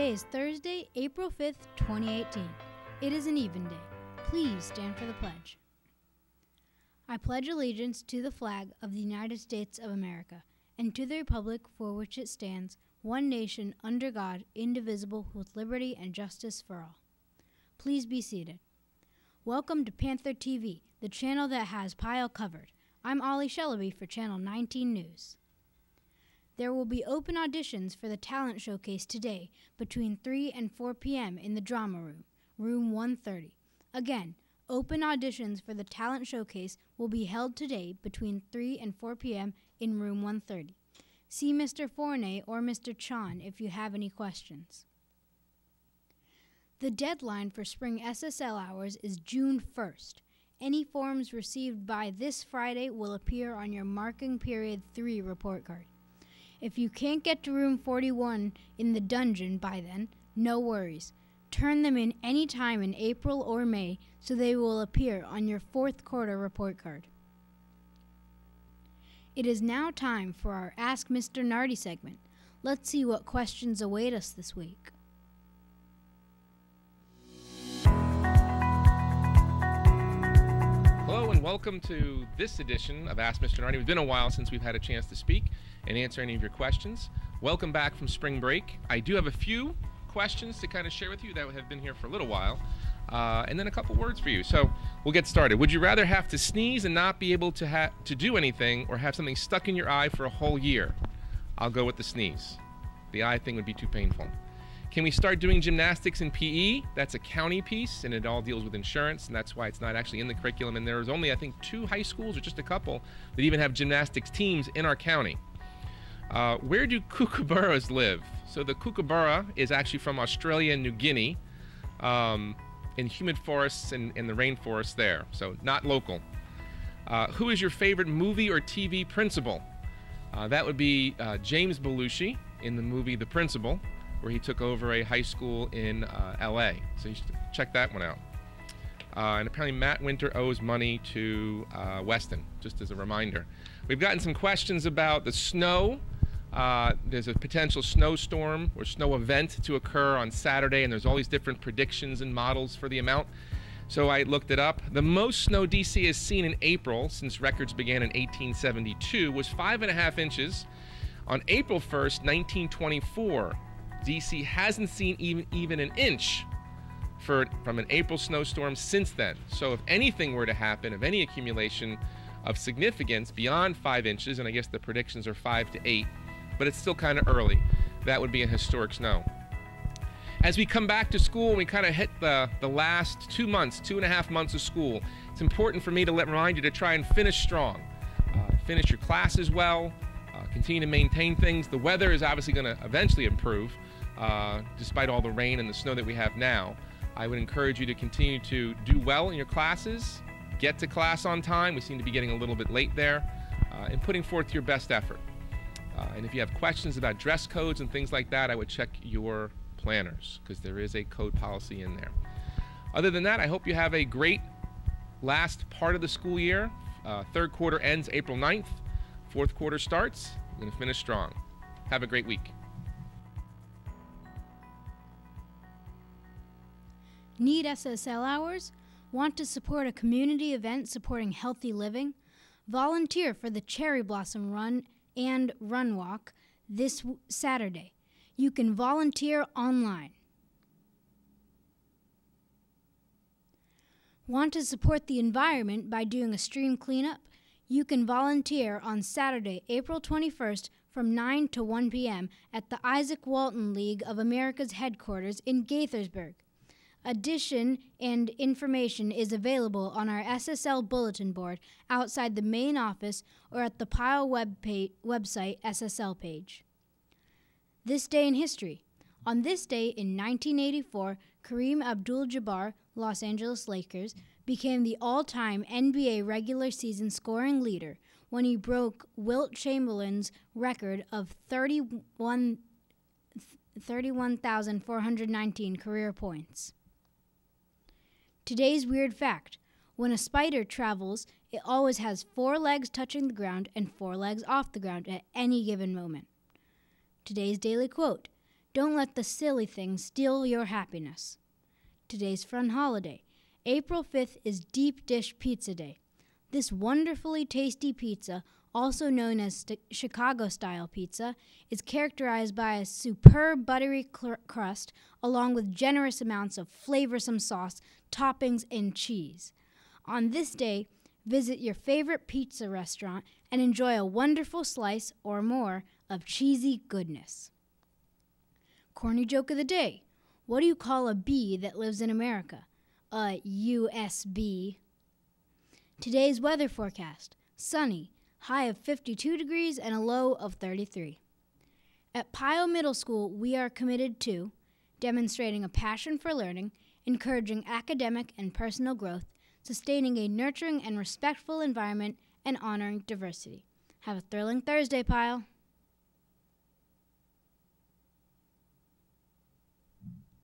Today is Thursday, April 5th, 2018. It is an even day. Please stand for the pledge. I pledge allegiance to the flag of the United States of America and to the republic for which it stands, one nation, under God, indivisible, with liberty and justice for all. Please be seated. Welcome to Panther TV, the channel that has Pyle covered. I'm Ali Shalabi for Channel 19 News. There will be open auditions for the talent showcase today between 3 and 4 p.m. in the drama room, room 130. Again, open auditions for the talent showcase will be held today between 3 and 4 p.m. in room 130. See Mr. Forney or Mr. Chan if you have any questions. The deadline for spring SSL hours is June 1st. Any forms received by this Friday will appear on your Marking Period 3 report card. If you can't get to room 41 in the dungeon by then, no worries. Turn them in any time in April or May so they will appear on your fourth quarter report card. It is now time for our Ask Mr. Nardi segment. Let's see what questions await us this week. Hello and welcome to this edition of Ask Mr. Nardi. It's been a while since we've had a chance to speak and answer any of your questions. Welcome back from spring break. I do have a few questions to kind of share with you that have been here for a little while, and then a couple words for you. So we'll get started. Would you rather have to sneeze and not be able to do anything, or have something stuck in your eye for a whole year? I'll go with the sneeze. The eye thing would be too painful. Can we start doing gymnastics in PE? That's a county piece, and it all deals with insurance, and that's why it's not actually in the curriculum. And there's only, I think, 2 high schools or just a couple that even have gymnastics teams in our county. Where do kookaburras live? So the kookaburra is actually from Australia and New Guinea, in humid forests and the rainforests there, so not local. Who is your favorite movie or TV principal? That would be James Belushi in the movie The Principal, where he took over a high school in LA. So you should check that one out. And apparently Matt Winter owes money to Weston, just as a reminder. We've gotten some questions about the snow. There's a potential snowstorm or snow event to occur on Saturday, and there's all these different predictions and models for the amount. So I looked it up. The most snow DC has seen in April, since records began in 1872, was 5.5 inches. On April 1st, 1924, DC hasn't seen even an inch from an April snowstorm since then. So if anything were to happen, of any accumulation of significance beyond 5 inches, and I guess the predictions are 5 to 8, but it's still kind of early, that would be a historic snow. As we come back to school, we kind of hit the last 2.5 months of school. It's important for me to remind you to try and finish strong. Finish your classes well, continue to maintain things. The weather is obviously going to eventually improve, despite all the rain and the snow that we have now. I would encourage you to continue to do well in your classes, get to class on time. We seem to be getting a little bit late there, and putting forth your best effort. And if you have questions about dress codes and things like that, I would check your planners, because there is a code policy in there. Other than that, I hope you have a great last part of the school year. Third quarter ends April 9th. Fourth quarter starts. We're going to finish strong. Have a great week. Need SSL hours? Want to support a community event supporting healthy living? Volunteer for the Cherry Blossom Run and Run Walk this Saturday. You can volunteer online. Want to support the environment by doing a stream cleanup? You can volunteer on Saturday, April 21st from 9 to 1 p.m. at the Isaac Walton League of America's headquarters in Gaithersburg. Addition and information is available on our SSL bulletin board outside the main office or at the Pyle website SSL page. This day in history. On this day in 1984, Kareem Abdul-Jabbar, Los Angeles Lakers, became the all-time NBA regular season scoring leader when he broke Wilt Chamberlain's record of 31,419 career points. Today's weird fact: when a spider travels, it always has 4 legs touching the ground and 4 legs off the ground at any given moment. Today's daily quote: Don't let the silly things steal your happiness. Today's fun holiday. April 5th is Deep Dish Pizza Day. This wonderfully tasty pizza, also known as Chicago-style pizza, is characterized by a superb buttery crust along with generous amounts of flavorsome sauce, toppings, and cheese. On this day, visit your favorite pizza restaurant and enjoy a wonderful slice or more of cheesy goodness. Corny joke of the day. What do you call a bee that lives in America? A USB. Today's weather forecast. Sunny, high of 52 degrees and a low of 33. At Pyle Middle School, we are committed to demonstrating a passion for learning, encouraging academic and personal growth, sustaining a nurturing and respectful environment, and honoring diversity. Have a thrilling Thursday, Pyle.